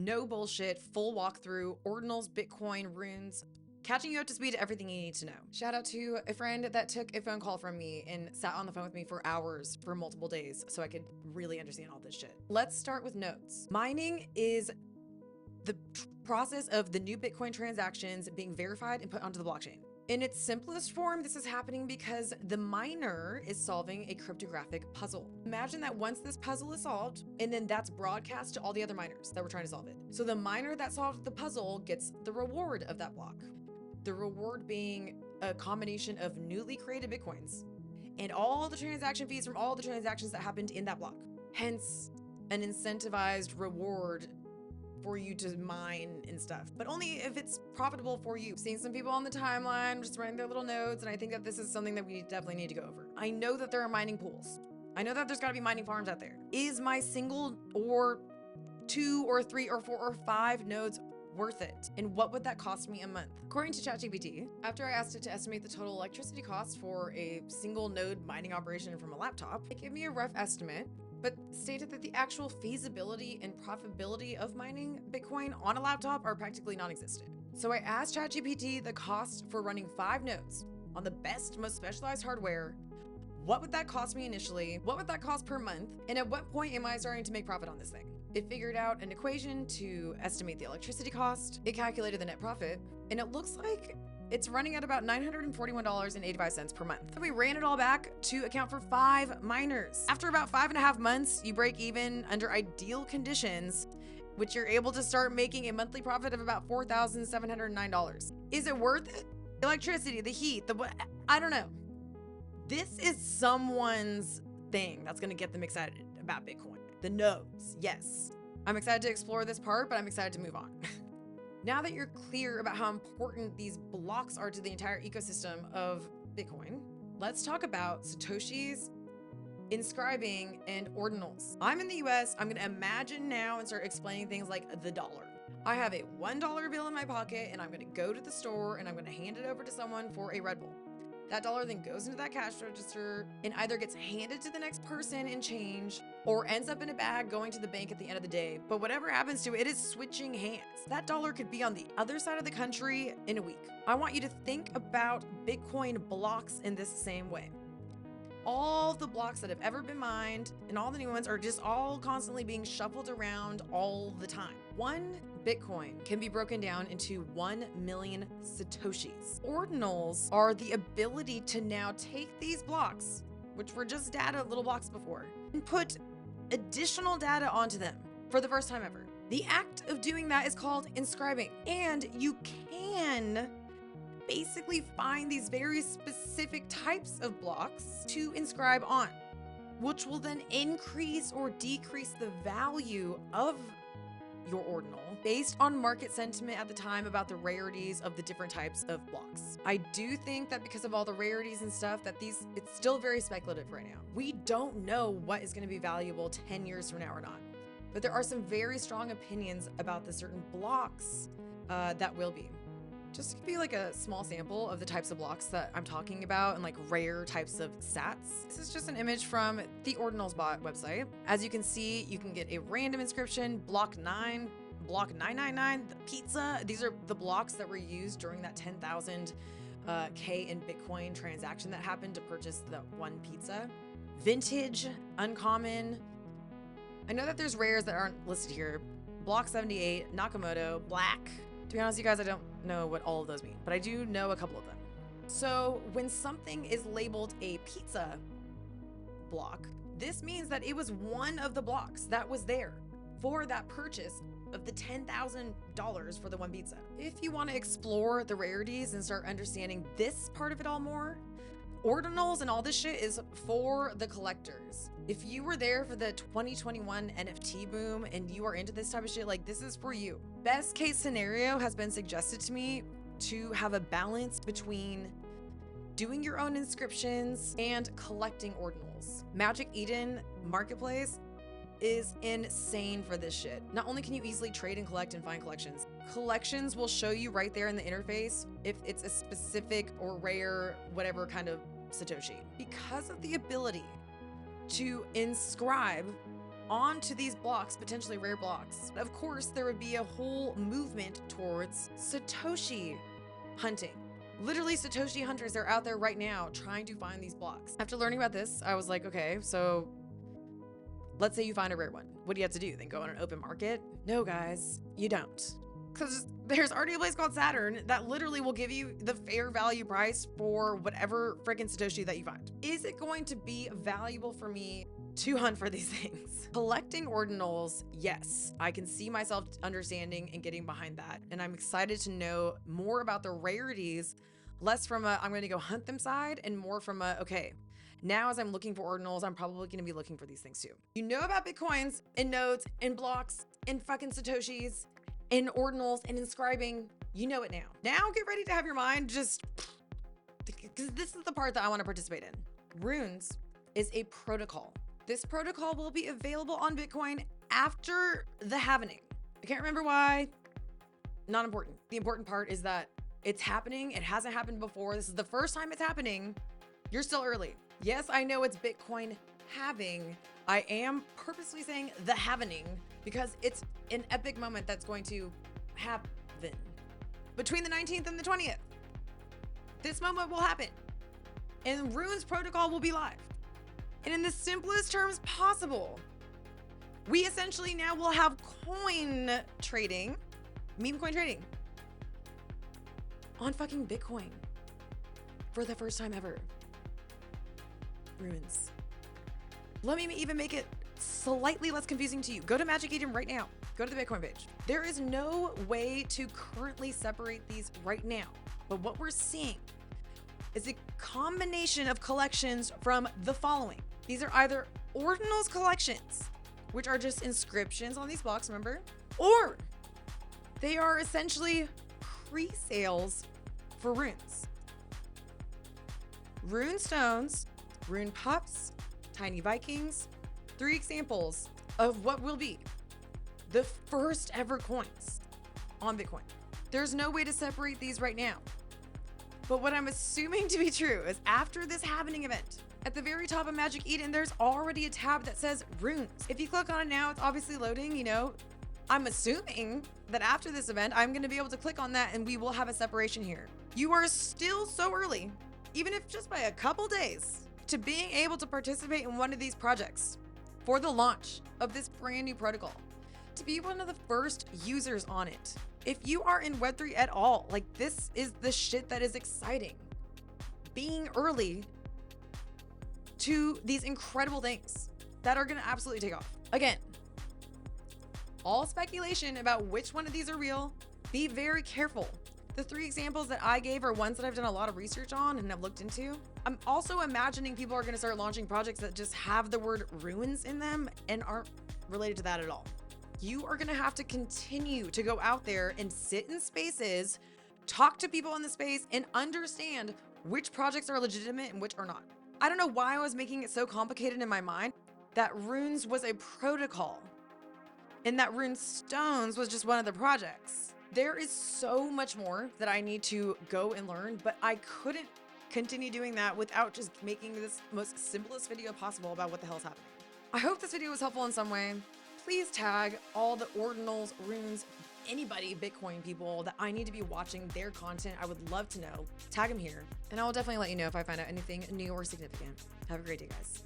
No bullshit, full walkthrough, ordinals, Bitcoin, runes, catching you up to speed to everything you need to know. Shout out to a friend that took a phone call from me and sat on the phone with me for hours for multiple days so I could really understand all this shit. Let's start with nodes. Mining is the process of the new Bitcoin transactions being verified and put onto the blockchain. In its simplest form, this is happening because the miner is solving a cryptographic puzzle. Imagine that once this puzzle is solved, and then that's broadcast to all the other miners that were trying to solve it. So the miner that solved the puzzle gets the reward of that block. The reward being a combination of newly created Bitcoins and all the transaction fees from all the transactions that happened in that block. Hence, an incentivized reward for you to mine and stuff, but only if it's profitable for you. Seeing some people on the timeline just running their little nodes, and I think that this is something that we definitely need to go over. I know that there are mining pools. I know that there's gotta be mining farms out there. Is my single or 2 or 3 or 4 or 5 nodes worth it? And what would that cost me a month? According to ChatGPT, after I asked it to estimate the total electricity cost for a single node mining operation from a laptop, it gave me a rough estimate, but stated that the actual feasibility and profitability of mining Bitcoin on a laptop are practically non-existent. So I asked ChatGPT the cost for running 5 nodes on the best, most specialized hardware. What would that cost me initially? What would that cost per month? And at what point am I starting to make profit on this thing? It figured out an equation to estimate the electricity cost. It calculated the net profit, and it looks like it's running at about $941.85 per month. So we ran it all back to account for 5 miners. After about 5.5 months, you break even under ideal conditions, which you're able to start making a monthly profit of about $4,709. Is it worth it? Electricity, the heat, the what? I don't know. This is someone's thing that's gonna get them excited about Bitcoin. The nodes, yes. I'm excited to explore this part, but I'm excited to move on. Now that you're clear about how important these blocks are to the entire ecosystem of Bitcoin, let's talk about Satoshis, Inscribing, and Ordinals. I'm in the US, I'm gonna imagine now and start explaining things like the dollar. I have a $1 bill in my pocket and I'm gonna go to the store and I'm gonna hand it over to someone for a Red Bull. That dollar then goes into that cash register and either gets handed to the next person in change or ends up in a bag going to the bank at the end of the day. But whatever happens to it, it is switching hands. That dollar could be on the other side of the country in a week. I want you to think about Bitcoin blocks in this same way. All the blocks that have ever been mined and all the new ones are just all constantly being shuffled around all the time. 1 Bitcoin can be broken down into 1 million Satoshis. Ordinals are the ability to now take these blocks, which were just data, little blocks before, and put additional data onto them for the first time ever. The act of doing that is called inscribing, and you can basically find these very specific types of blocks to inscribe on, which will then increase or decrease the value of your ordinal based on market sentiment at the time about the rarities of the different types of blocks. I do think that because of all the rarities and stuff that it's still very speculative right now. We don't know what is going to be valuable 10 years from now or not, but there are some very strong opinions about the certain blocks that will be. Just to give you like a small sample of the types of blocks that I'm talking about and like rare types of sats. This is just an image from the Ordinals bot website. As you can see, you can get a random inscription, block 9, block 999, the pizza. These are the blocks that were used during that 10,000 K in Bitcoin transaction that happened to purchase the 1 pizza. Vintage, uncommon. I know that there's rares that aren't listed here. Block 78, Nakamoto, black. To be honest, you guys, I don't know what all of those mean, but I do know a couple of them. So when something is labeled a pizza block, this means that it was one of the blocks that was there for that purchase of the $10,000 for the 1 pizza. If you want to explore the rarities and start understanding this part of it all more, Ordinals and all this shit is for the collectors. If you were there for the 2021 NFT boom and you are into this type of shit, like this is for you. Best case scenario has been suggested to me to have a balance between doing your own inscriptions and collecting ordinals. Magic Eden Marketplace is insane for this shit. Not only can you easily trade and collect and find collections, collections will show you right there in the interface if it's a specific or rare, whatever kind of Satoshi. Because of the ability to inscribe onto these blocks, potentially rare blocks. Of course, there would be a whole movement towards Satoshi hunting. Literally, Satoshi hunters are out there right now trying to find these blocks. After learning about this, I was like, okay, so let's say you find a rare one. What do you have to do? Then go on an open market? No, guys, you don't. Because there's already a place called Saturn that literally will give you the fair value price for whatever freaking Satoshi that you find. Is it going to be valuable for me to hunt for these things? Collecting ordinals, yes. I can see myself understanding and getting behind that. And I'm excited to know more about the rarities, less from a, I'm going to go hunt them side, and more from a, okay, now as I'm looking for ordinals, I'm probably going to be looking for these things too. You know about Bitcoins and nodes and blocks and fucking Satoshis and ordinals and inscribing. You know it now. Now get ready to have your mind just, because this is the part that I want to participate in. Runes is a protocol. This protocol will be available on Bitcoin after the halvening. I can't remember why. Not important. The important part is that it's happening. It hasn't happened before. This is the first time it's happening. You're still early. Yes, I know it's Bitcoin halving. I am purposely saying the halvening because it's an epic moment that's going to happen between the 19th and the 20th. This moment will happen and Runes protocol will be live. And in the simplest terms possible, we essentially now will have coin trading, meme coin trading on fucking Bitcoin for the first time ever. Runes. Let me even make it slightly less confusing to you. Go to Magic Eden right now. Go to the Bitcoin page. There is no way to currently separate these right now. But what we're seeing is a combination of collections from the following. These are either Ordinals collections, which are just inscriptions on these blocks, remember? Or they are essentially pre-sales for runes. Rune stones, rune pups, tiny Vikings, 3 examples of what will be the first ever coins on Bitcoin. There's no way to separate these right now. But what I'm assuming to be true is after this happening event, at the very top of Magic Eden, there's already a tab that says runes. If you click on it now, it's obviously loading, you know. I'm assuming that after this event, I'm gonna be able to click on that and we will have a separation here. You are still so early, even if just by a couple days, to being able to participate in one of these projects for the launch of this brand new protocol, to be one of the first users on it. If you are in Web3 at all, like this is the shit that is exciting. Being early to these incredible things that are gonna absolutely take off. Again, all speculation about which one of these are real. Be very careful. The 3 examples that I gave are ones that I've done a lot of research on and have looked into. I'm also imagining people are gonna start launching projects that just have the word ruins in them and aren't related to that at all. You are gonna have to continue to go out there and sit in spaces, talk to people in the space, and understand which projects are legitimate and which are not. I don't know why I was making it so complicated in my mind that runes was a protocol and that rune stones was just one of the projects. There is so much more that I need to go and learn, but I couldn't continue doing that without just making this most simplest video possible about what the hell is happening. I hope this video was helpful in some way. Please tag all the ordinals, runes, anybody, Bitcoin people that I need to be watching their content. I would love to know. Tag them here, and I will definitely let you know if I find out anything new or significant. Have a great day, guys.